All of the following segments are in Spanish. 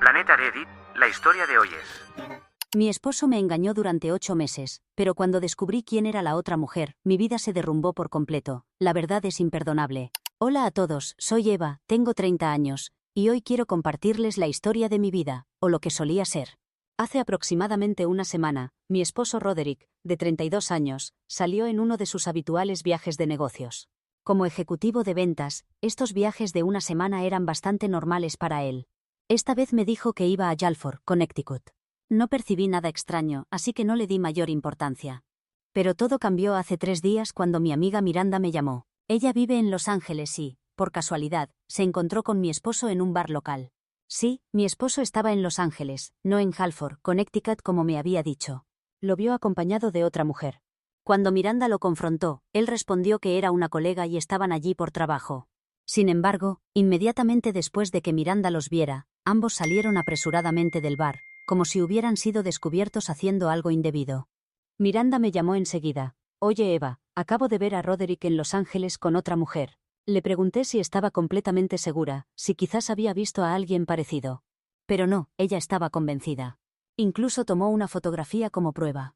Planeta Reddit, la historia de hoy es... Mi esposo me engañó durante 8 meses, pero cuando descubrí quién era la otra mujer, mi vida se derrumbó por completo. La verdad es imperdonable. Hola a todos, soy Eva, tengo 30 años, y hoy quiero compartirles la historia de mi vida, o lo que solía ser. Hace aproximadamente una semana, mi esposo Roderick, de 32 años, salió en uno de sus habituales viajes de negocios. Como ejecutivo de ventas, estos viajes de una semana eran bastante normales para él. Esta vez me dijo que iba a Yalford, Connecticut. No percibí nada extraño, así que no le di mayor importancia. Pero todo cambió hace 3 días cuando mi amiga Miranda me llamó. Ella vive en Los Ángeles y, por casualidad, se encontró con mi esposo en un bar local. Sí, mi esposo estaba en Los Ángeles, no en Halford, Connecticut como me había dicho. Lo vio acompañado de otra mujer. Cuando Miranda lo confrontó, él respondió que era una colega y estaban allí por trabajo. Sin embargo, inmediatamente después de que Miranda los viera, ambos salieron apresuradamente del bar, como si hubieran sido descubiertos haciendo algo indebido. Miranda me llamó enseguida. Oye Eva, acabo de ver a Roderick en Los Ángeles con otra mujer. Le pregunté si estaba completamente segura, si quizás había visto a alguien parecido. Pero no, ella estaba convencida. Incluso tomó una fotografía como prueba.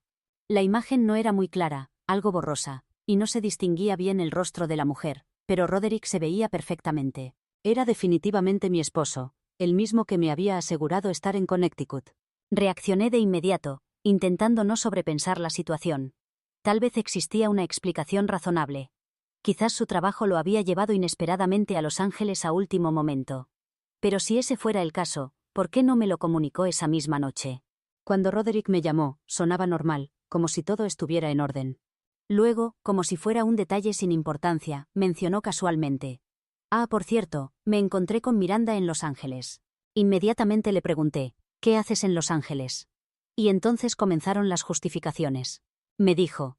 La imagen no era muy clara, algo borrosa, y no se distinguía bien el rostro de la mujer, pero Roderick se veía perfectamente. Era definitivamente mi esposo, el mismo que me había asegurado estar en Connecticut. Reaccioné de inmediato, intentando no sobrepensar la situación. Tal vez existía una explicación razonable. Quizás su trabajo lo había llevado inesperadamente a Los Ángeles a último momento. Pero si ese fuera el caso, ¿por qué no me lo comunicó esa misma noche? Cuando Roderick me llamó, sonaba normal, como si todo estuviera en orden. Luego, como si fuera un detalle sin importancia, mencionó casualmente. Ah, por cierto, me encontré con Miranda en Los Ángeles. Inmediatamente le pregunté, ¿qué haces en Los Ángeles? Y entonces comenzaron las justificaciones. Me dijo,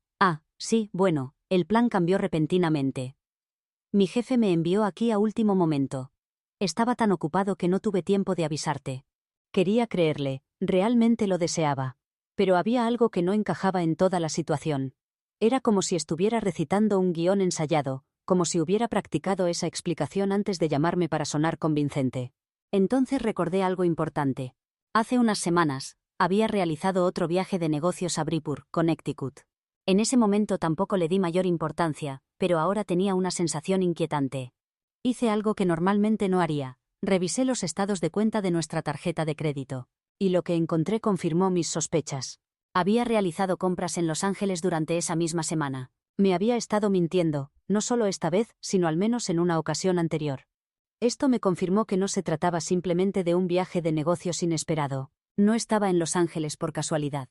sí, bueno, el plan cambió repentinamente. Mi jefe me envió aquí a último momento. Estaba tan ocupado que no tuve tiempo de avisarte. Quería creerle, realmente lo deseaba. Pero había algo que no encajaba en toda la situación. Era como si estuviera recitando un guión ensayado, como si hubiera practicado esa explicación antes de llamarme para sonar convincente. Entonces recordé algo importante. Hace unas semanas, había realizado otro viaje de negocios a Bridgeport, Connecticut. En ese momento tampoco le di mayor importancia, pero ahora tenía una sensación inquietante. Hice algo que normalmente no haría. Revisé los estados de cuenta de nuestra tarjeta de crédito. Y lo que encontré confirmó mis sospechas. Había realizado compras en Los Ángeles durante esa misma semana. Me había estado mintiendo, no solo esta vez, sino al menos en una ocasión anterior. Esto me confirmó que no se trataba simplemente de un viaje de negocios inesperado. No estaba en Los Ángeles por casualidad.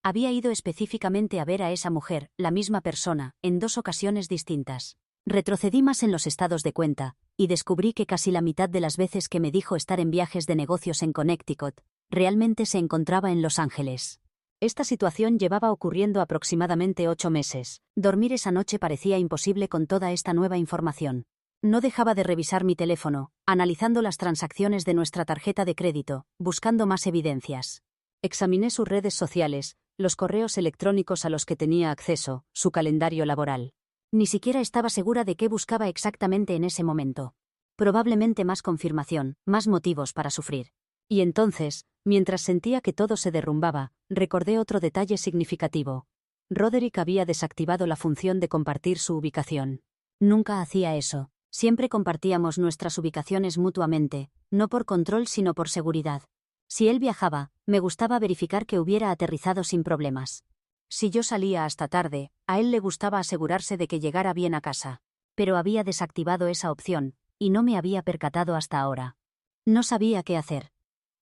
Había ido específicamente a ver a esa mujer, la misma persona, en 2 ocasiones distintas. Retrocedí más en los estados de cuenta, y descubrí que casi la mitad de las veces que me dijo estar en viajes de negocios en Connecticut, realmente se encontraba en Los Ángeles. Esta situación llevaba ocurriendo aproximadamente 8 meses. Dormir esa noche parecía imposible con toda esta nueva información. No dejaba de revisar mi teléfono, analizando las transacciones de nuestra tarjeta de crédito, buscando más evidencias. Examiné sus redes sociales, los correos electrónicos a los que tenía acceso, su calendario laboral. Ni siquiera estaba segura de qué buscaba exactamente en ese momento. Probablemente más confirmación, más motivos para sufrir. Y entonces, mientras sentía que todo se derrumbaba, recordé otro detalle significativo. Roderick había desactivado la función de compartir su ubicación. Nunca hacía eso. Siempre compartíamos nuestras ubicaciones mutuamente, no por control sino por seguridad. Si él viajaba, me gustaba verificar que hubiera aterrizado sin problemas. Si yo salía hasta tarde, a él le gustaba asegurarse de que llegara bien a casa. Pero había desactivado esa opción, y no me había percatado hasta ahora. No sabía qué hacer.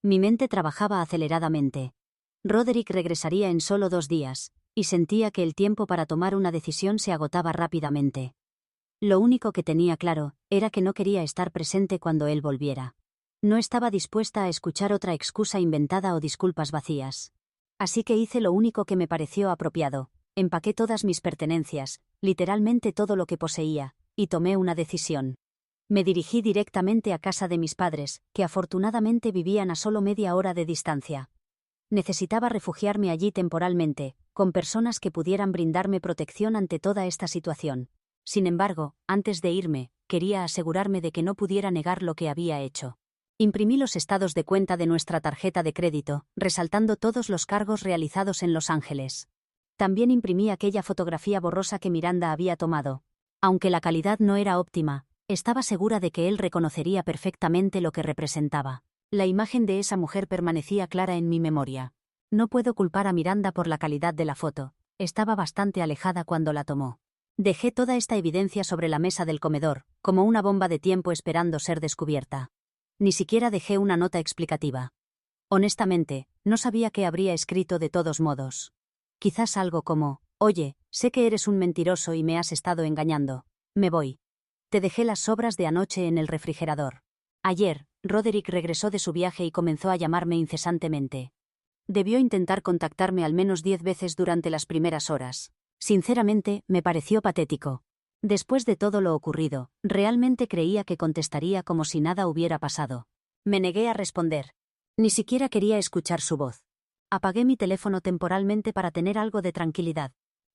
Mi mente trabajaba aceleradamente. Roderick regresaría en solo 2 días, y sentía que el tiempo para tomar una decisión se agotaba rápidamente. Lo único que tenía claro, era que no quería estar presente cuando él volviera. No estaba dispuesta a escuchar otra excusa inventada o disculpas vacías. Así que hice lo único que me pareció apropiado. Empaqué todas mis pertenencias, literalmente todo lo que poseía, y tomé una decisión. Me dirigí directamente a casa de mis padres, que afortunadamente vivían a solo media hora de distancia. Necesitaba refugiarme allí temporalmente, con personas que pudieran brindarme protección ante toda esta situación. Sin embargo, antes de irme, quería asegurarme de que no pudiera negar lo que había hecho. Imprimí los estados de cuenta de nuestra tarjeta de crédito, resaltando todos los cargos realizados en Los Ángeles. También imprimí aquella fotografía borrosa que Miranda había tomado. Aunque la calidad no era óptima, estaba segura de que él reconocería perfectamente lo que representaba. La imagen de esa mujer permanecía clara en mi memoria. No puedo culpar a Miranda por la calidad de la foto. Estaba bastante alejada cuando la tomó. Dejé toda esta evidencia sobre la mesa del comedor, como una bomba de tiempo esperando ser descubierta. Ni siquiera dejé una nota explicativa. Honestamente, no sabía qué habría escrito de todos modos. Quizás algo como: oye, sé que eres un mentiroso y me has estado engañando. Me voy. Te dejé las sobras de anoche en el refrigerador. Ayer, Roderick regresó de su viaje y comenzó a llamarme incesantemente. Debió intentar contactarme al menos 10 veces durante las primeras horas. Sinceramente, me pareció patético. Después de todo lo ocurrido, realmente creía que contestaría como si nada hubiera pasado. Me negué a responder. Ni siquiera quería escuchar su voz. Apagué mi teléfono temporalmente para tener algo de tranquilidad.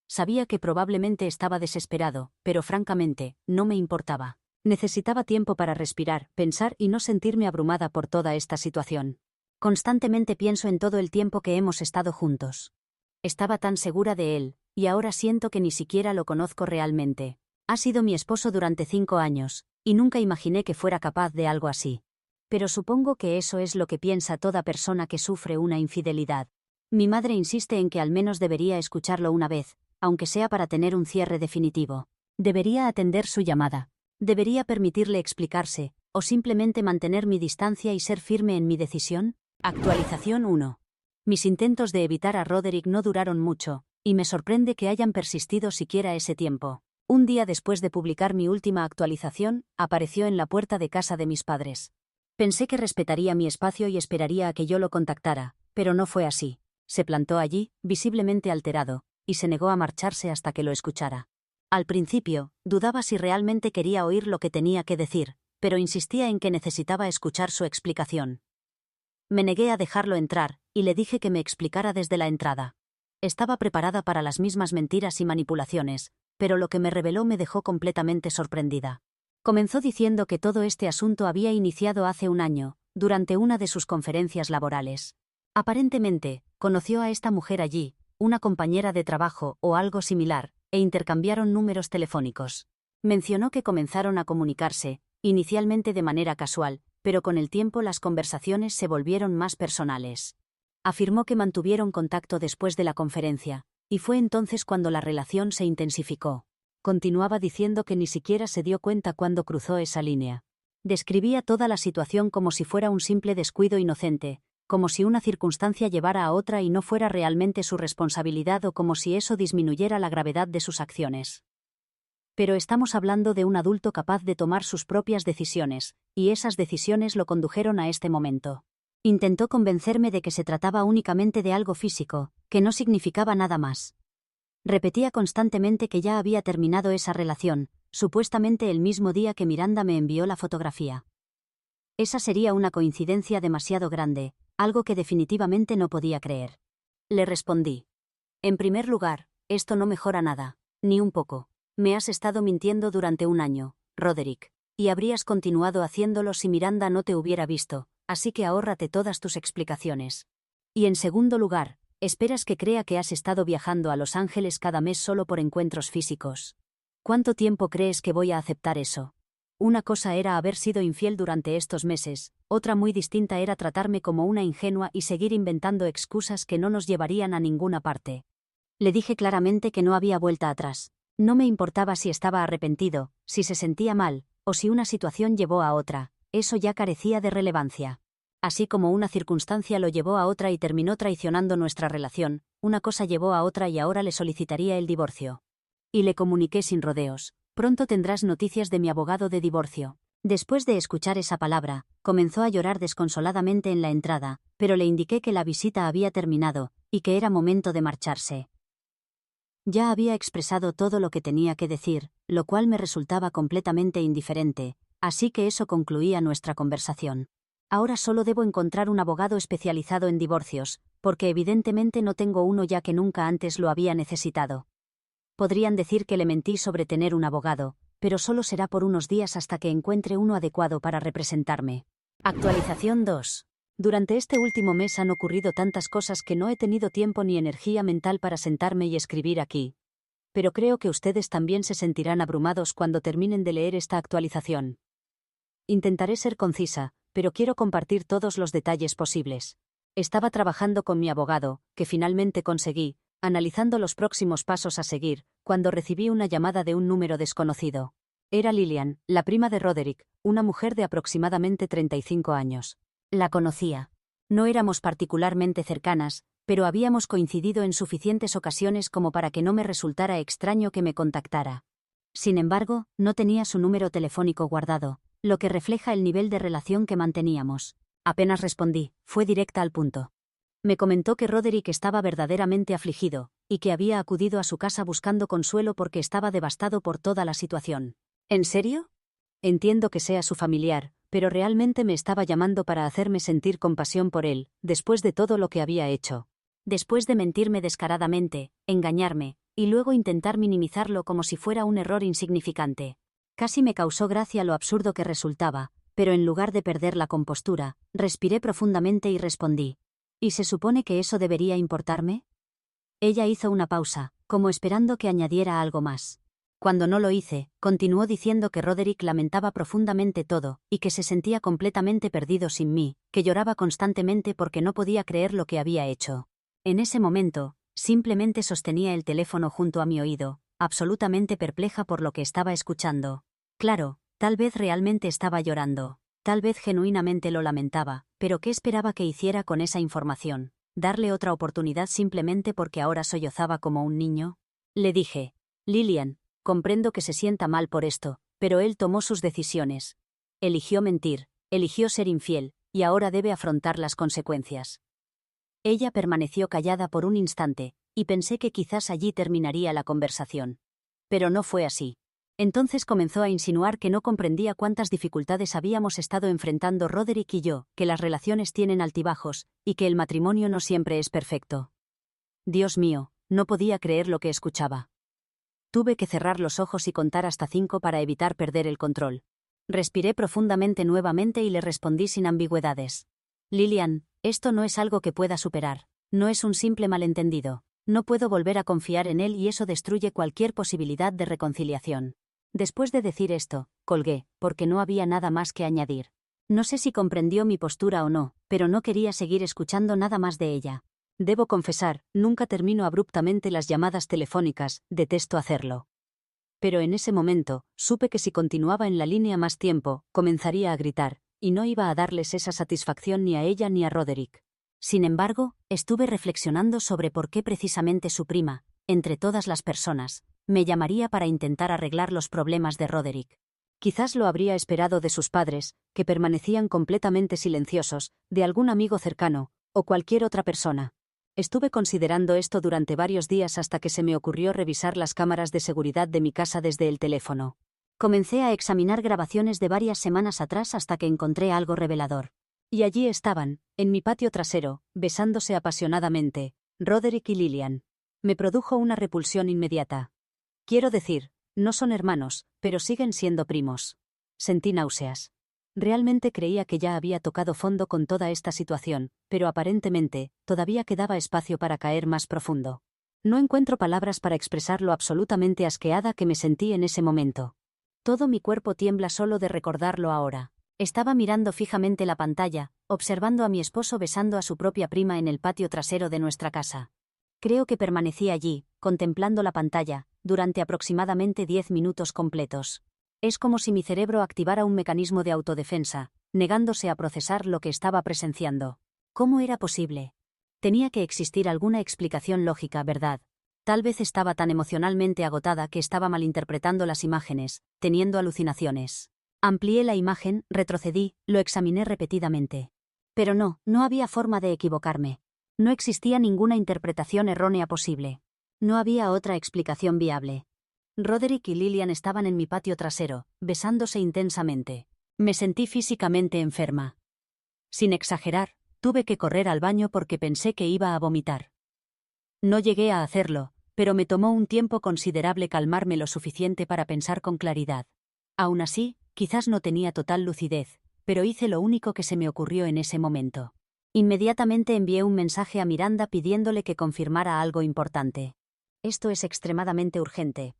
Sabía que probablemente estaba desesperado, pero francamente, no me importaba. Necesitaba tiempo para respirar, pensar y no sentirme abrumada por toda esta situación. Constantemente pienso en todo el tiempo que hemos estado juntos. Estaba tan segura de él, y ahora siento que ni siquiera lo conozco realmente. Ha sido mi esposo durante 5 años, y nunca imaginé que fuera capaz de algo así. Pero supongo que eso es lo que piensa toda persona que sufre una infidelidad. Mi madre insiste en que al menos debería escucharlo una vez, aunque sea para tener un cierre definitivo. Debería atender su llamada. Debería permitirle explicarse, o simplemente mantener mi distancia y ser firme en mi decisión. Actualización 1. Mis intentos de evitar a Roderick no duraron mucho, y me sorprende que hayan persistido siquiera ese tiempo. Un día después de publicar mi última actualización, apareció en la puerta de casa de mis padres. Pensé que respetaría mi espacio y esperaría a que yo lo contactara, pero no fue así. Se plantó allí, visiblemente alterado, y se negó a marcharse hasta que lo escuchara. Al principio, dudaba si realmente quería oír lo que tenía que decir, pero insistía en que necesitaba escuchar su explicación. Me negué a dejarlo entrar, y le dije que me explicara desde la entrada. Estaba preparada para las mismas mentiras y manipulaciones, pero lo que me reveló me dejó completamente sorprendida. Comenzó diciendo que todo este asunto había iniciado hace un año, durante una de sus conferencias laborales. Aparentemente, conoció a esta mujer allí, una compañera de trabajo o algo similar, e intercambiaron números telefónicos. Mencionó que comenzaron a comunicarse, inicialmente de manera casual, pero con el tiempo las conversaciones se volvieron más personales. Afirmó que mantuvieron contacto después de la conferencia, y fue entonces cuando la relación se intensificó. Continuaba diciendo que ni siquiera se dio cuenta cuando cruzó esa línea. Describía toda la situación como si fuera un simple descuido inocente, como si una circunstancia llevara a otra y no fuera realmente su responsabilidad o como si eso disminuyera la gravedad de sus acciones. Pero estamos hablando de un adulto capaz de tomar sus propias decisiones, y esas decisiones lo condujeron a este momento. Intentó convencerme de que se trataba únicamente de algo físico, que no significaba nada más. Repetía constantemente que ya había terminado esa relación, supuestamente el mismo día que Miranda me envió la fotografía. Esa sería una coincidencia demasiado grande, algo que definitivamente no podía creer. Le respondí. En primer lugar, esto no mejora nada, ni un poco. Me has estado mintiendo durante un año, Roderick, y habrías continuado haciéndolo si Miranda no te hubiera visto, así que ahórrate todas tus explicaciones. Y en segundo lugar, ¿esperas que crea que has estado viajando a Los Ángeles cada mes solo por encuentros físicos? ¿Cuánto tiempo crees que voy a aceptar eso? Una cosa era haber sido infiel durante estos meses, otra muy distinta era tratarme como una ingenua y seguir inventando excusas que no nos llevarían a ninguna parte. Le dije claramente que no había vuelta atrás. No me importaba si estaba arrepentido, si se sentía mal, o si una situación llevó a otra, eso ya carecía de relevancia. Así como una circunstancia lo llevó a otra y terminó traicionando nuestra relación, una cosa llevó a otra y ahora le solicitaría el divorcio. Y le comuniqué sin rodeos: pronto tendrás noticias de mi abogado de divorcio. Después de escuchar esa palabra, comenzó a llorar desconsoladamente en la entrada, pero le indiqué que la visita había terminado, y que era momento de marcharse. Ya había expresado todo lo que tenía que decir, lo cual me resultaba completamente indiferente, así que eso concluía nuestra conversación. Ahora solo debo encontrar un abogado especializado en divorcios, porque evidentemente no tengo uno ya que nunca antes lo había necesitado. Podrían decir que le mentí sobre tener un abogado, pero solo será por unos días hasta que encuentre uno adecuado para representarme. Actualización 2. Durante este último mes han ocurrido tantas cosas que no he tenido tiempo ni energía mental para sentarme y escribir aquí. Pero creo que ustedes también se sentirán abrumados cuando terminen de leer esta actualización. Intentaré ser concisa, pero quiero compartir todos los detalles posibles. Estaba trabajando con mi abogado, que finalmente conseguí, analizando los próximos pasos a seguir, cuando recibí una llamada de un número desconocido. Era Lillian, la prima de Roderick, una mujer de aproximadamente 35 años. La conocía. No éramos particularmente cercanas, pero habíamos coincidido en suficientes ocasiones como para que no me resultara extraño que me contactara. Sin embargo, no tenía su número telefónico guardado, lo que refleja el nivel de relación que manteníamos. Apenas respondí, fue directa al punto. Me comentó que Roderick estaba verdaderamente afligido, y que había acudido a su casa buscando consuelo porque estaba devastado por toda la situación. ¿En serio? Entiendo que sea su familiar, pero realmente me estaba llamando para hacerme sentir compasión por él, después de todo lo que había hecho. Después de mentirme descaradamente, engañarme, y luego intentar minimizarlo como si fuera un error insignificante. Casi me causó gracia lo absurdo que resultaba, pero en lugar de perder la compostura, respiré profundamente y respondí. ¿Y se supone que eso debería importarme? Ella hizo una pausa, como esperando que añadiera algo más. Cuando no lo hice, continuó diciendo que Roderick lamentaba profundamente todo, y que se sentía completamente perdido sin mí, que lloraba constantemente porque no podía creer lo que había hecho. En ese momento, simplemente sostenía el teléfono junto a mi oído, absolutamente perpleja por lo que estaba escuchando. Claro, tal vez realmente estaba llorando, tal vez genuinamente lo lamentaba, pero ¿qué esperaba que hiciera con esa información? ¿Darle otra oportunidad simplemente porque ahora sollozaba como un niño? Le dije, Lillian, comprendo que se sienta mal por esto, pero él tomó sus decisiones. Eligió mentir, eligió ser infiel, y ahora debe afrontar las consecuencias. Ella permaneció callada por un instante, y pensé que quizás allí terminaría la conversación. Pero no fue así. Entonces comenzó a insinuar que no comprendía cuántas dificultades habíamos estado enfrentando Roderick y yo, que las relaciones tienen altibajos, y que el matrimonio no siempre es perfecto. Dios mío, no podía creer lo que escuchaba. Tuve que cerrar los ojos y contar hasta 5 para evitar perder el control. Respiré profundamente nuevamente y le respondí sin ambigüedades. Lillian, esto no es algo que pueda superar. No es un simple malentendido. No puedo volver a confiar en él y eso destruye cualquier posibilidad de reconciliación. Después de decir esto, colgué, porque no había nada más que añadir. No sé si comprendió mi postura o no, pero no quería seguir escuchando nada más de ella. Debo confesar, nunca termino abruptamente las llamadas telefónicas, detesto hacerlo. Pero en ese momento, supe que si continuaba en la línea más tiempo, comenzaría a gritar, y no iba a darles esa satisfacción ni a ella ni a Roderick. Sin embargo, estuve reflexionando sobre por qué precisamente su prima, entre todas las personas, me llamaría para intentar arreglar los problemas de Roderick. Quizás lo habría esperado de sus padres, que permanecían completamente silenciosos, de algún amigo cercano, o cualquier otra persona. Estuve considerando esto durante varios días hasta que se me ocurrió revisar las cámaras de seguridad de mi casa desde el teléfono. Comencé a examinar grabaciones de varias semanas atrás hasta que encontré algo revelador. Y allí estaban, en mi patio trasero, besándose apasionadamente, Roderick y Lillian. Me produjo una repulsión inmediata. Quiero decir, no son hermanos, pero siguen siendo primos. Sentí náuseas. Realmente creía que ya había tocado fondo con toda esta situación, pero aparentemente, todavía quedaba espacio para caer más profundo. No encuentro palabras para expresar lo absolutamente asqueada que me sentí en ese momento. Todo mi cuerpo tiembla solo de recordarlo ahora. Estaba mirando fijamente la pantalla, observando a mi esposo besando a su propia prima en el patio trasero de nuestra casa. Creo que permanecí allí, contemplando la pantalla, durante aproximadamente 10 minutos completos. Es como si mi cerebro activara un mecanismo de autodefensa, negándose a procesar lo que estaba presenciando. ¿Cómo era posible? Tenía que existir alguna explicación lógica, ¿verdad? Tal vez estaba tan emocionalmente agotada que estaba malinterpretando las imágenes, teniendo alucinaciones. Amplié la imagen, retrocedí, lo examiné repetidamente. Pero no había forma de equivocarme. No existía ninguna interpretación errónea posible. No había otra explicación viable. Roderick y Lillian estaban en mi patio trasero, besándose intensamente. Me sentí físicamente enferma. Sin exagerar, tuve que correr al baño porque pensé que iba a vomitar. No llegué a hacerlo, pero me tomó un tiempo considerable calmarme lo suficiente para pensar con claridad. Aún así, quizás no tenía total lucidez, pero hice lo único que se me ocurrió en ese momento. Inmediatamente envié un mensaje a Miranda pidiéndole que confirmara algo importante. Esto es extremadamente urgente.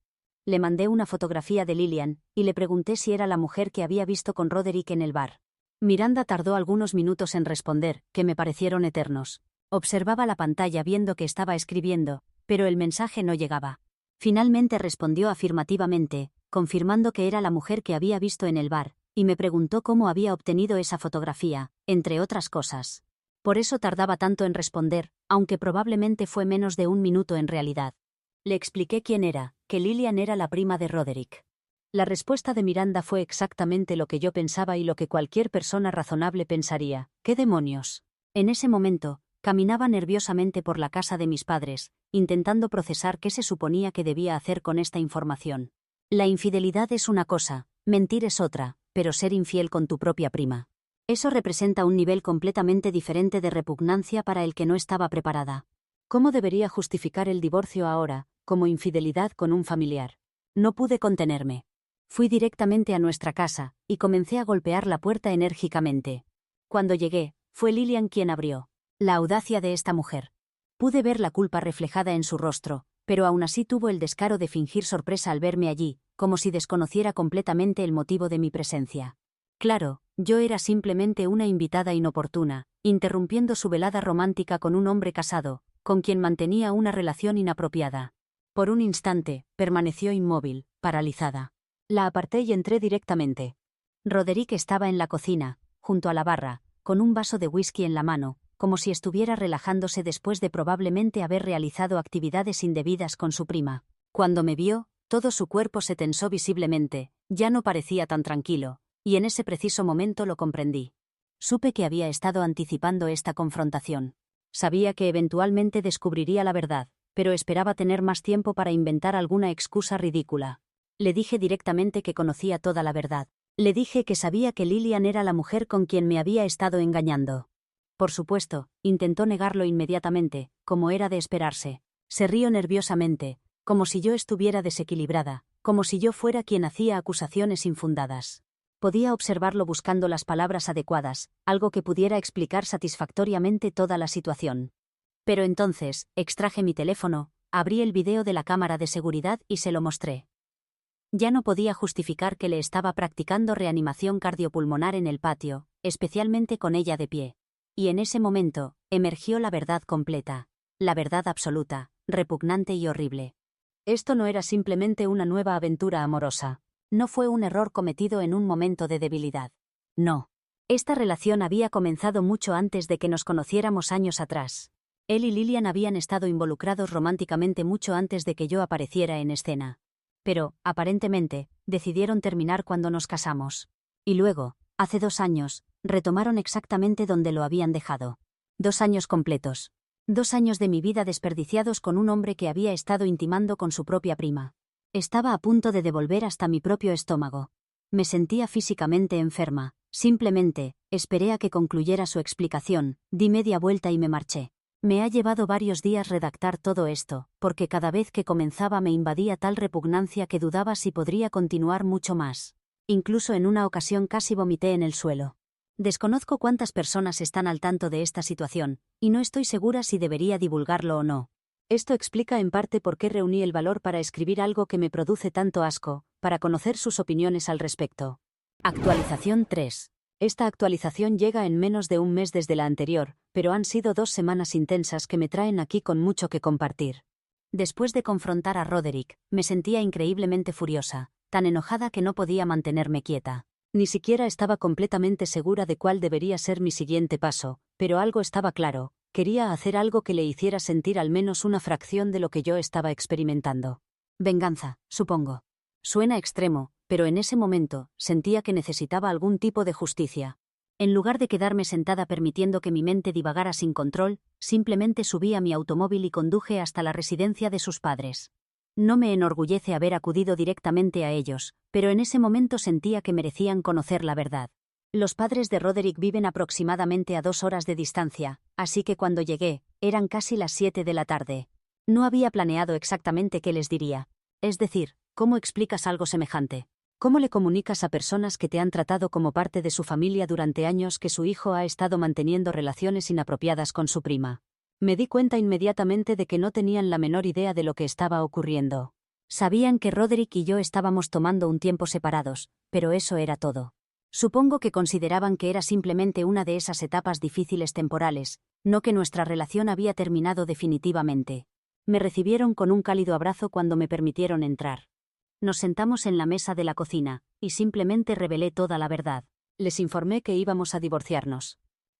Le mandé una fotografía de Lillian, y le pregunté si era la mujer que había visto con Roderick en el bar. Miranda tardó algunos minutos en responder, que me parecieron eternos. Observaba la pantalla viendo que estaba escribiendo, pero el mensaje no llegaba. Finalmente respondió afirmativamente, confirmando que era la mujer que había visto en el bar, y me preguntó cómo había obtenido esa fotografía, entre otras cosas. Por eso tardaba tanto en responder, aunque probablemente fue menos de un minuto en realidad. Le expliqué quién era, que Lillian era la prima de Roderick. La respuesta de Miranda fue exactamente lo que yo pensaba y lo que cualquier persona razonable pensaría. ¿Qué demonios? En ese momento, caminaba nerviosamente por la casa de mis padres, intentando procesar qué se suponía que debía hacer con esta información. La infidelidad es una cosa, mentir es otra, pero ser infiel con tu propia prima. Eso representa un nivel completamente diferente de repugnancia para el que no estaba preparada. ¿Cómo debería justificar el divorcio ahora, como infidelidad con un familiar? No pude contenerme. Fui directamente a nuestra casa, y comencé a golpear la puerta enérgicamente. Cuando llegué, fue Lillian quien abrió. La audacia de esta mujer. Pude ver la culpa reflejada en su rostro, pero aún así tuvo el descaro de fingir sorpresa al verme allí, como si desconociera completamente el motivo de mi presencia. Claro, yo era simplemente una invitada inoportuna, interrumpiendo su velada romántica con un hombre casado, con quien mantenía una relación inapropiada. Por un instante, permaneció inmóvil, paralizada. La aparté y entré directamente. Roderick estaba en la cocina, junto a la barra, con un vaso de whisky en la mano, como si estuviera relajándose después de probablemente haber realizado actividades indebidas con su prima. Cuando me vio, todo su cuerpo se tensó visiblemente, ya no parecía tan tranquilo, y en ese preciso momento lo comprendí. Supe que había estado anticipando esta confrontación. Sabía que eventualmente descubriría la verdad, pero esperaba tener más tiempo para inventar alguna excusa ridícula. Le dije directamente que conocía toda la verdad. Le dije que sabía que Lillian era la mujer con quien me había estado engañando. Por supuesto, intentó negarlo inmediatamente, como era de esperarse. Se rió nerviosamente, como si yo estuviera desequilibrada, como si yo fuera quien hacía acusaciones infundadas. Podía observarlo buscando las palabras adecuadas, algo que pudiera explicar satisfactoriamente toda la situación. Pero entonces, extraje mi teléfono, abrí el video de la cámara de seguridad y se lo mostré. Ya no podía justificar que le estaba practicando reanimación cardiopulmonar en el patio, especialmente con ella de pie. Y en ese momento, emergió la verdad completa. La verdad absoluta, repugnante y horrible. Esto no era simplemente una nueva aventura amorosa. No fue un error cometido en un momento de debilidad. No. Esta relación había comenzado mucho antes de que nos conociéramos años atrás. Él y Lillian habían estado involucrados románticamente mucho antes de que yo apareciera en escena. Pero, aparentemente, decidieron terminar cuando nos casamos. Y luego, hace 2 años, retomaron exactamente donde lo habían dejado. 2 años completos. 2 años de mi vida desperdiciados con un hombre que había estado intimando con su propia prima. Estaba a punto de devolver hasta mi propio estómago. Me sentía físicamente enferma. Simplemente, esperé a que concluyera su explicación, di media vuelta y me marché. Me ha llevado varios días redactar todo esto, porque cada vez que comenzaba me invadía tal repugnancia que dudaba si podría continuar mucho más. Incluso en una ocasión casi vomité en el suelo. Desconozco cuántas personas están al tanto de esta situación, y no estoy segura si debería divulgarlo o no. Esto explica en parte por qué reuní el valor para escribir algo que me produce tanto asco, para conocer sus opiniones al respecto. Actualización 3. Esta actualización llega en menos de un mes desde la anterior, pero han sido 2 semanas intensas que me traen aquí con mucho que compartir. Después de confrontar a Roderick, me sentía increíblemente furiosa, tan enojada que no podía mantenerme quieta. Ni siquiera estaba completamente segura de cuál debería ser mi siguiente paso, pero algo estaba claro. Quería hacer algo que le hiciera sentir al menos una fracción de lo que yo estaba experimentando. Venganza, supongo. Suena extremo, pero en ese momento, sentía que necesitaba algún tipo de justicia. En lugar de quedarme sentada permitiendo que mi mente divagara sin control, simplemente subí a mi automóvil y conduje hasta la residencia de sus padres. No me enorgullece haber acudido directamente a ellos, pero en ese momento sentía que merecían conocer la verdad. Los padres de Roderick viven aproximadamente a 2 horas de distancia, así que cuando llegué, eran casi las 7 de la tarde. No había planeado exactamente qué les diría. Es decir, ¿cómo explicas algo semejante? ¿Cómo le comunicas a personas que te han tratado como parte de su familia durante años que su hijo ha estado manteniendo relaciones inapropiadas con su prima? Me di cuenta inmediatamente de que no tenían la menor idea de lo que estaba ocurriendo. Sabían que Roderick y yo estábamos tomando un tiempo separados, pero eso era todo. Supongo que consideraban que era simplemente una de esas etapas difíciles temporales, no que nuestra relación había terminado definitivamente. Me recibieron con un cálido abrazo cuando me permitieron entrar. Nos sentamos en la mesa de la cocina, y simplemente revelé toda la verdad. Les informé que íbamos a divorciarnos.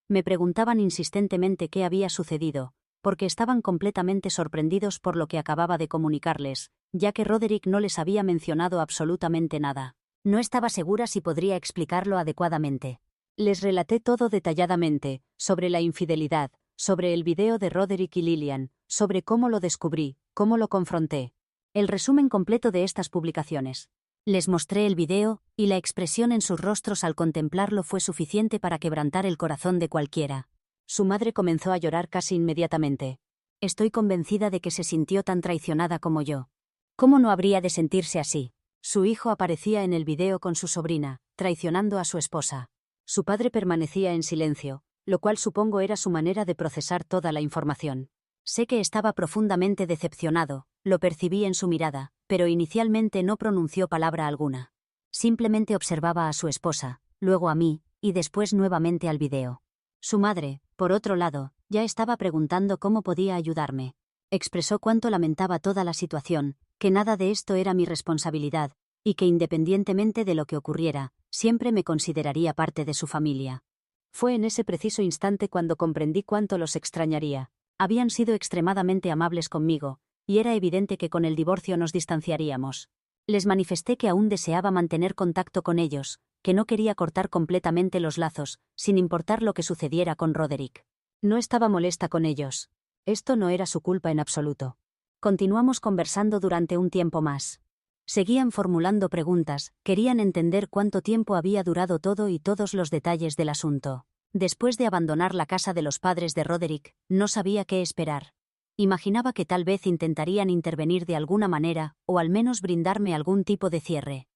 Me preguntaban insistentemente qué había sucedido, porque estaban completamente sorprendidos por lo que acababa de comunicarles, ya que Roderick no les había mencionado absolutamente nada. No estaba segura si podría explicarlo adecuadamente. Les relaté todo detalladamente, sobre la infidelidad, sobre el video de Roderick y Lillian, sobre cómo lo descubrí, cómo lo confronté. El resumen completo de estas publicaciones. Les mostré el video, y la expresión en sus rostros al contemplarlo fue suficiente para quebrantar el corazón de cualquiera. Su madre comenzó a llorar casi inmediatamente. Estoy convencida de que se sintió tan traicionada como yo. ¿Cómo no habría de sentirse así? Su hijo aparecía en el video con su sobrina, traicionando a su esposa. Su padre permanecía en silencio, lo cual supongo era su manera de procesar toda la información. Sé que estaba profundamente decepcionado, lo percibí en su mirada, pero inicialmente no pronunció palabra alguna. Simplemente observaba a su esposa, luego a mí, y después nuevamente al video. Su madre, por otro lado, ya estaba preguntando cómo podía ayudarme. Expresó cuánto lamentaba toda la situación, que nada de esto era mi responsabilidad, y que independientemente de lo que ocurriera, siempre me consideraría parte de su familia. Fue en ese preciso instante cuando comprendí cuánto los extrañaría. Habían sido extremadamente amables conmigo, y era evidente que con el divorcio nos distanciaríamos. Les manifesté que aún deseaba mantener contacto con ellos, que no quería cortar completamente los lazos, sin importar lo que sucediera con Roderick. No estaba molesta con ellos. Esto no era su culpa en absoluto. Continuamos conversando durante un tiempo más. Seguían formulando preguntas, querían entender cuánto tiempo había durado todo y todos los detalles del asunto. Después de abandonar la casa de los padres de Roderick, no sabía qué esperar. Imaginaba que tal vez intentarían intervenir de alguna manera, o al menos brindarme algún tipo de cierre.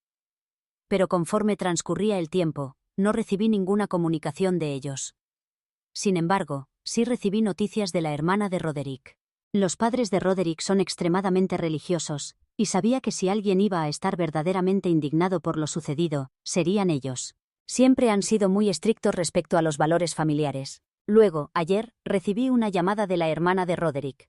Pero conforme transcurría el tiempo, no recibí ninguna comunicación de ellos. Sin embargo, sí recibí noticias de la hermana de Roderick. Los padres de Roderick son extremadamente religiosos, y sabía que si alguien iba a estar verdaderamente indignado por lo sucedido, serían ellos. Siempre han sido muy estrictos respecto a los valores familiares. Luego, ayer, recibí una llamada de la hermana de Roderick.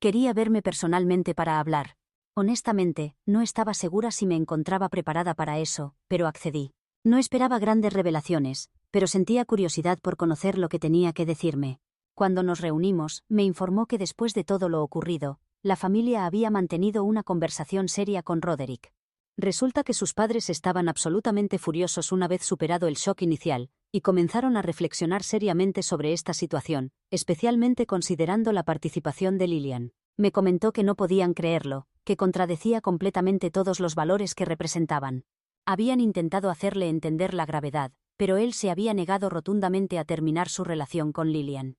Quería verme personalmente para hablar. Honestamente, no estaba segura si me encontraba preparada para eso, pero accedí. No esperaba grandes revelaciones, pero sentía curiosidad por conocer lo que tenía que decirme. Cuando nos reunimos, me informó que después de todo lo ocurrido, la familia había mantenido una conversación seria con Roderick. Resulta que sus padres estaban absolutamente furiosos una vez superado el shock inicial, y comenzaron a reflexionar seriamente sobre esta situación, especialmente considerando la participación de Lillian. Me comentó que no podían creerlo, que contradecía completamente todos los valores que representaban. Habían intentado hacerle entender la gravedad, pero él se había negado rotundamente a terminar su relación con Lillian.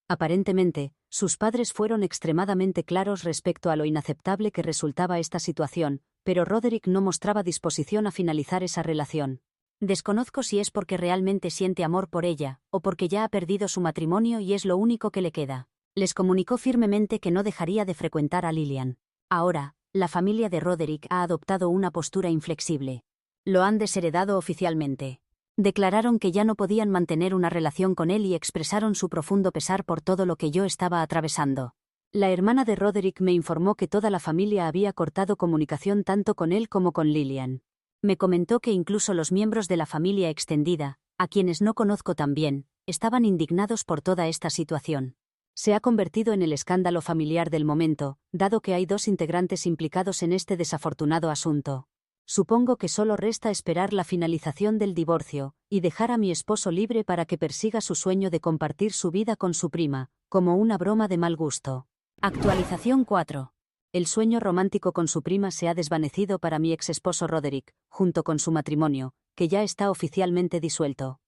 Aparentemente, sus padres fueron extremadamente claros respecto a lo inaceptable que resultaba esta situación, pero Roderick no mostraba disposición a finalizar esa relación. Desconozco si es porque realmente siente amor por ella, o porque ya ha perdido su matrimonio y es lo único que le queda. Les comunicó firmemente que no dejaría de frecuentar a Lillian. Ahora, la familia de Roderick ha adoptado una postura inflexible. Lo han desheredado oficialmente. Declararon que ya no podían mantener una relación con él y expresaron su profundo pesar por todo lo que yo estaba atravesando. La hermana de Roderick me informó que toda la familia había cortado comunicación tanto con él como con Lillian. Me comentó que incluso los miembros de la familia extendida, a quienes no conozco tan bien, estaban indignados por toda esta situación. Se ha convertido en el escándalo familiar del momento, dado que hay 2 integrantes implicados en este desafortunado asunto. Supongo que solo resta esperar la finalización del divorcio, y dejar a mi esposo libre para que persiga su sueño de compartir su vida con su prima, como una broma de mal gusto. Actualización 4. El sueño romántico con su prima se ha desvanecido para mi exesposo Roderick, junto con su matrimonio, que ya está oficialmente disuelto.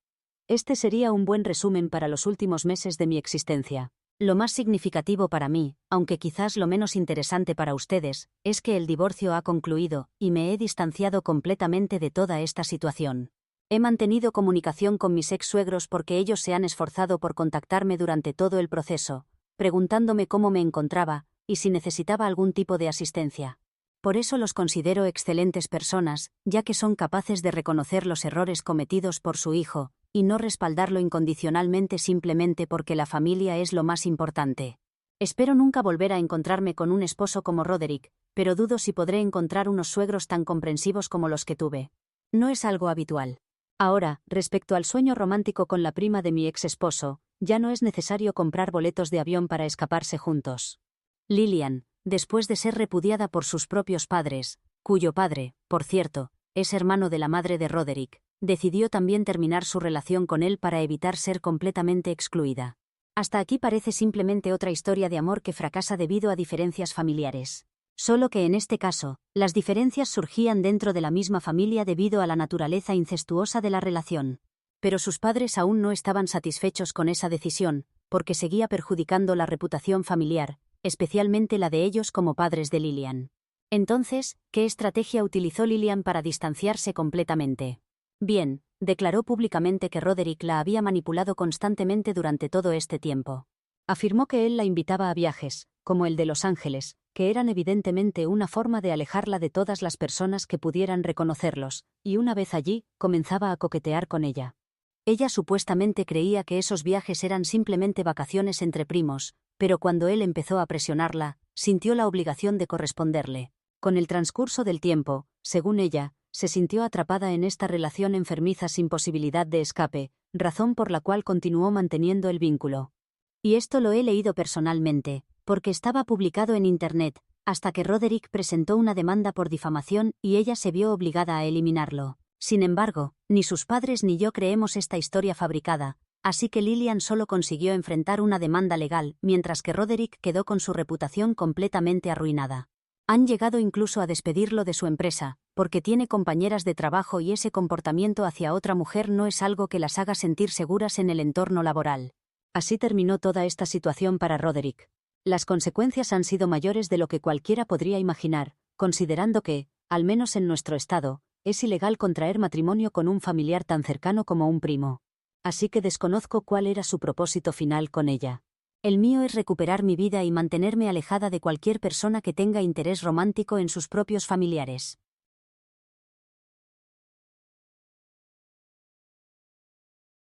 Este sería un buen resumen para los últimos meses de mi existencia. Lo más significativo para mí, aunque quizás lo menos interesante para ustedes, es que el divorcio ha concluido, y me he distanciado completamente de toda esta situación. He mantenido comunicación con mis ex-suegros porque ellos se han esforzado por contactarme durante todo el proceso, preguntándome cómo me encontraba, y si necesitaba algún tipo de asistencia. Por eso los considero excelentes personas, ya que son capaces de reconocer los errores cometidos por su hijo, y no respaldarlo incondicionalmente simplemente porque la familia es lo más importante. Espero nunca volver a encontrarme con un esposo como Roderick, pero dudo si podré encontrar unos suegros tan comprensivos como los que tuve. No es algo habitual. Ahora, respecto al sueño romántico con la prima de mi ex esposo, ya no es necesario comprar boletos de avión para escaparse juntos. Lillian, después de ser repudiada por sus propios padres, cuyo padre, por cierto, es hermano de la madre de Roderick, decidió también terminar su relación con él para evitar ser completamente excluida. Hasta aquí parece simplemente otra historia de amor que fracasa debido a diferencias familiares. Solo que en este caso, las diferencias surgían dentro de la misma familia debido a la naturaleza incestuosa de la relación. Pero sus padres aún no estaban satisfechos con esa decisión, porque seguía perjudicando la reputación familiar, especialmente la de ellos como padres de Lillian. Entonces, ¿qué estrategia utilizó Lillian para distanciarse completamente? Bien, declaró públicamente que Roderick la había manipulado constantemente durante todo este tiempo. Afirmó que él la invitaba a viajes, como el de Los Ángeles, que eran evidentemente una forma de alejarla de todas las personas que pudieran reconocerlos, y una vez allí, comenzaba a coquetear con ella. Ella supuestamente creía que esos viajes eran simplemente vacaciones entre primos, pero cuando él empezó a presionarla, sintió la obligación de corresponderle. Con el transcurso del tiempo, según ella, se sintió atrapada en esta relación enfermiza sin posibilidad de escape, razón por la cual continuó manteniendo el vínculo. Y esto lo he leído personalmente, porque estaba publicado en Internet, hasta que Roderick presentó una demanda por difamación y ella se vio obligada a eliminarlo. Sin embargo, ni sus padres ni yo creemos esta historia fabricada, así que Lillian solo consiguió enfrentar una demanda legal, mientras que Roderick quedó con su reputación completamente arruinada. Han llegado incluso a despedirlo de su empresa, porque tiene compañeras de trabajo y ese comportamiento hacia otra mujer no es algo que las haga sentir seguras en el entorno laboral. Así terminó toda esta situación para Roderick. Las consecuencias han sido mayores de lo que cualquiera podría imaginar, considerando que, al menos en nuestro estado, es ilegal contraer matrimonio con un familiar tan cercano como un primo. Así que desconozco cuál era su propósito final con ella. El mío es recuperar mi vida y mantenerme alejada de cualquier persona que tenga interés romántico en sus propios familiares.